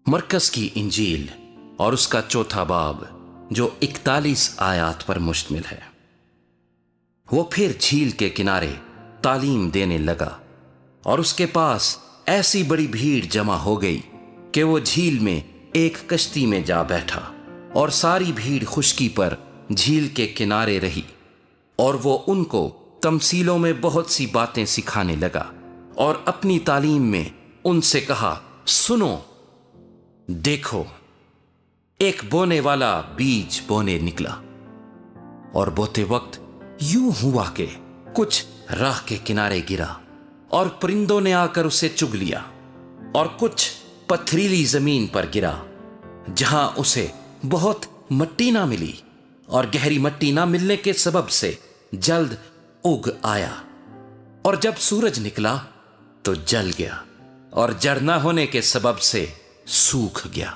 मरकज़ की इंजील और उसका चौथा बाब जो 41 आयात पर मुश्तमिल है। वो फिर झील के किनारे तालीम देने लगा और उसके पास ऐसी बड़ी भीड़ जमा हो गई कि वो झील में एक कश्ती में जा बैठा और सारी भीड़ खुश्की पर झील के किनारे रही। और वो उनको तमसीलों में बहुत सी बातें सिखाने लगा और अपनी तालीम में उनसे कहा, सुनो, देखो, एक बोने वाला बीज बोने निकला और बोते वक्त यूं हुआ कि कुछ राह के किनारे गिरा और परिंदों ने आकर उसे चुग लिया, और कुछ पथरीली जमीन पर गिरा जहां उसे बहुत मट्टी ना मिली, और गहरी मट्टी ना मिलने के सबब से जल्द उग आया, और जब सूरज निकला तो जल गया और जड़ ना होने के सबब से सूख गया।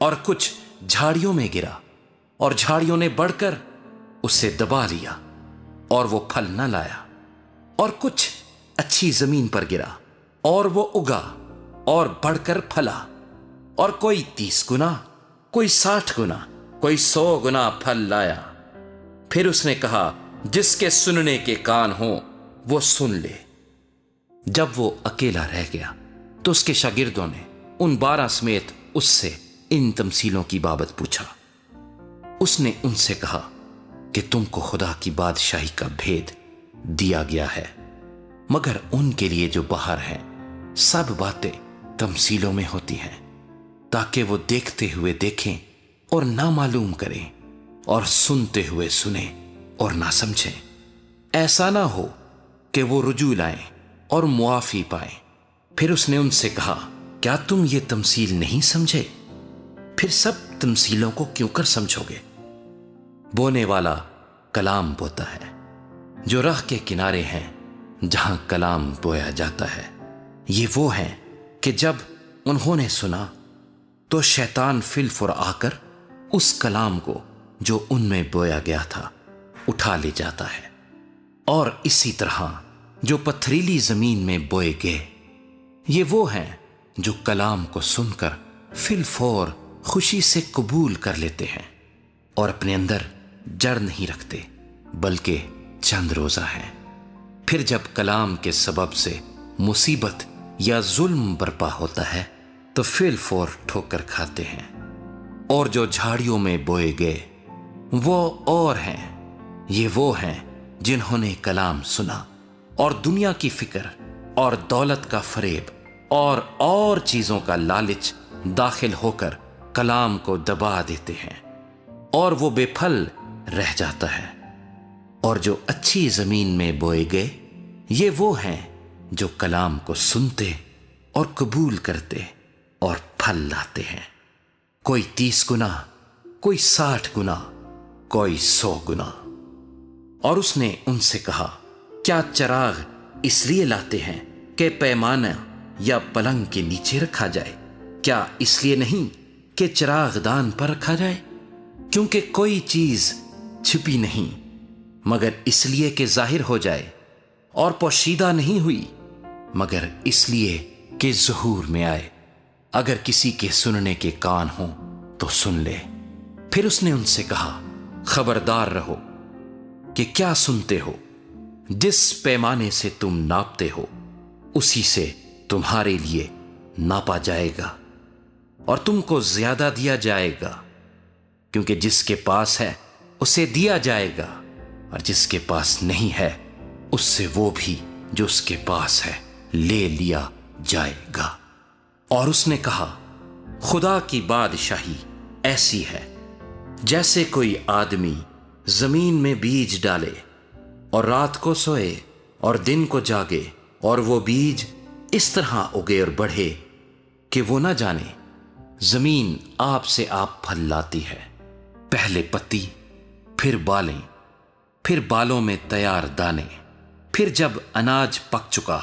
और कुछ झाड़ियों में गिरा और झाड़ियों ने बढ़कर उसे दबा लिया और वो फल न लाया। और कुछ अच्छी जमीन पर गिरा और वो उगा और बढ़कर फला, और कोई 30 गुना, कोई 60 गुना, कोई 100 गुना फल लाया। फिर उसने कहा, जिसके सुनने के कान हो वो सुन ले। जब वो अकेला रह गया तो उसके शागिर्दों ने उन 12 समेत उससे इन तमसीलों की बाबत पूछा। उसने उनसे कहा कि तुमको खुदा की बादशाही का भेद दिया गया है, मगर उनके लिए जो बाहर हैं सब बातें तमसीलों में होती हैं, ताकि वो देखते हुए देखें और ना मालूम करें, और सुनते हुए सुने और ना समझें। ऐसा ना हो कि वो रुजू लाएं और मुआफी पाएं। फिर उसने उनसे कहा, क्या तुम ये तमसील नहीं समझे? फिर सब तमसीलों को क्यों कर समझोगे? बोने वाला कलाम बोता है, जो राह के किनारे हैं जहां कलाम बोया जाता है। ये वो हैं कि जब उन्होंने सुना तो शैतान फिलफुर आकर उस कलाम को जो उनमें बोया गया था उठा ले जाता है। और इसी तरह जो पथरीली जमीन में बोए गए, ये वो हैं जो कलाम को सुनकर फिलफौर खुशी से कबूल कर लेते हैं और अपने अंदर जड़ नहीं रखते, बल्कि चंद रोजा हैं। फिर जब कलाम के सबब से मुसीबत या जुल्म बर्पा होता है तो फिलफौर ठोकर खाते हैं। और जो झाड़ियों में बोए गए वो और हैं, ये वो हैं जिन्होंने कलाम सुना और दुनिया की फिक्र और दौलत का फरेब और चीजों का लालच दाखिल होकर कलाम को दबा देते हैं और वो बेफल रह जाता है। और जो अच्छी जमीन में बोए गए, ये वो हैं जो कलाम को सुनते और कबूल करते और फल लाते हैं, कोई 30 गुना, कोई 60 गुना, कोई 100 गुना। और उसने उनसे कहा, क्या चराग इसलिए लाते हैं कि पैमाना या पलंग के नीचे रखा जाए? क्या इसलिए नहीं कि चराग दान पर रखा जाए? क्योंकि कोई चीज छिपी नहीं, मगर इसलिए कि जाहिर हो जाए, और पोशीदा नहीं हुई, मगर इसलिए कि ज़हूर में आए। अगर किसी के सुनने के कान हो तो सुन ले। फिर उसने उनसे कहा, खबरदार रहो कि क्या सुनते हो। जिस पैमाने से तुम नापते हो उसी से तुम्हारे लिए नापा जाएगा और तुमको ज्यादा दिया जाएगा, क्योंकि जिसके पास है उसे दिया जाएगा, और जिसके पास नहीं है उससे वो भी जो उसके पास है ले लिया जाएगा। और उसने कहा, खुदा की बादशाही ऐसी है जैसे कोई आदमी जमीन में बीज डाले और रात को सोए और दिन को जागे, और वो बीज इस तरह उगे और बढ़े कि वो ना जाने जमीन आप से आप फल लाती है। पहले पत्ती, फिर बालें, फिर बालों में तैयार दाने। फिर जब अनाज पक चुका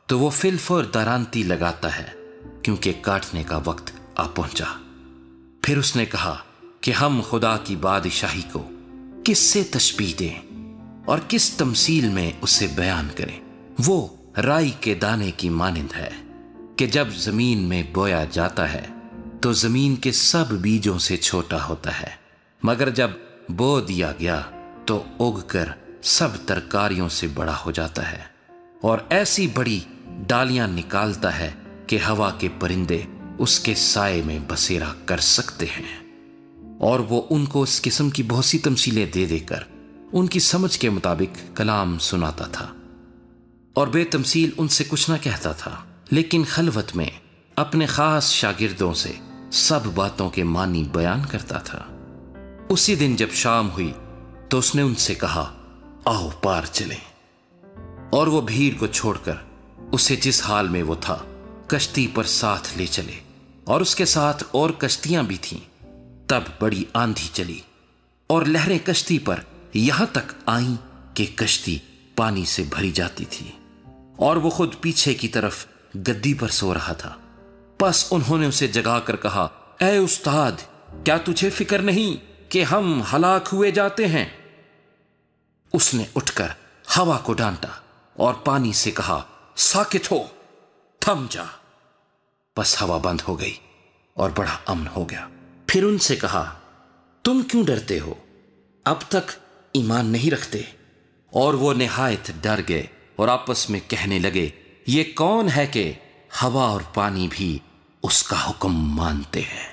तो वो फिलफुर दरांती लगाता है, क्योंकि काटने का वक्त आ पहुंचा। फिर उसने कहा कि हम खुदा की बादशाही को किससे तशबीह दें और किस तमसील में उसे बयान करें। वो राई के दाने की मानिंद है कि जब जमीन में बोया जाता है تو زمین کے سب بیجوں سے چھوٹا ہوتا ہے، مگر جب بو دیا گیا تو اگ کر سب ترکاریوں سے بڑا ہو جاتا ہے، اور ایسی بڑی ڈالیاں نکالتا ہے کہ ہوا کے پرندے اس کے سائے میں بسیرا کر سکتے ہیں۔ اور وہ ان کو اس قسم کی بہت سی تمثیلیں دے دے کر ان کی سمجھ کے مطابق کلام سناتا تھا، اور بے تمثیل ان سے کچھ نہ کہتا تھا، لیکن خلوت میں اپنے خاص شاگردوں سے سب باتوں کے معنی بیان کرتا تھا۔ اسی دن جب شام ہوئی تو اس نے ان سے کہا، آؤ پار چلیں، اور وہ بھیڑ کو چھوڑ کر اسے جس حال میں وہ تھا کشتی پر ساتھ لے چلے، اور اس کے ساتھ اور کشتیاں بھی تھیں۔ تب بڑی آندھی چلی اور لہریں کشتی پر یہاں تک آئیں کہ کشتی پانی سے بھری جاتی تھی، اور وہ خود پیچھے کی طرف گدی پر سو رہا تھا۔ پس انہوں نے اسے جگا کر کہا، اے استاد، کیا تجھے فکر نہیں کہ ہم ہلاک ہوئے جاتے ہیں؟ اس نے اٹھ کر ہوا کو ڈانٹا اور پانی سے کہا، ساکت ہو، تھم جا۔ بس ہوا بند ہو گئی اور بڑا امن ہو گیا۔ پھر ان سے کہا، تم کیوں ڈرتے ہو؟ اب تک ایمان نہیں رکھتے؟ اور وہ نہایت ڈر گئے اور آپس میں کہنے لگے، یہ کون ہے کہ ہوا اور پانی بھی اس کا حکم مانتے ہیں؟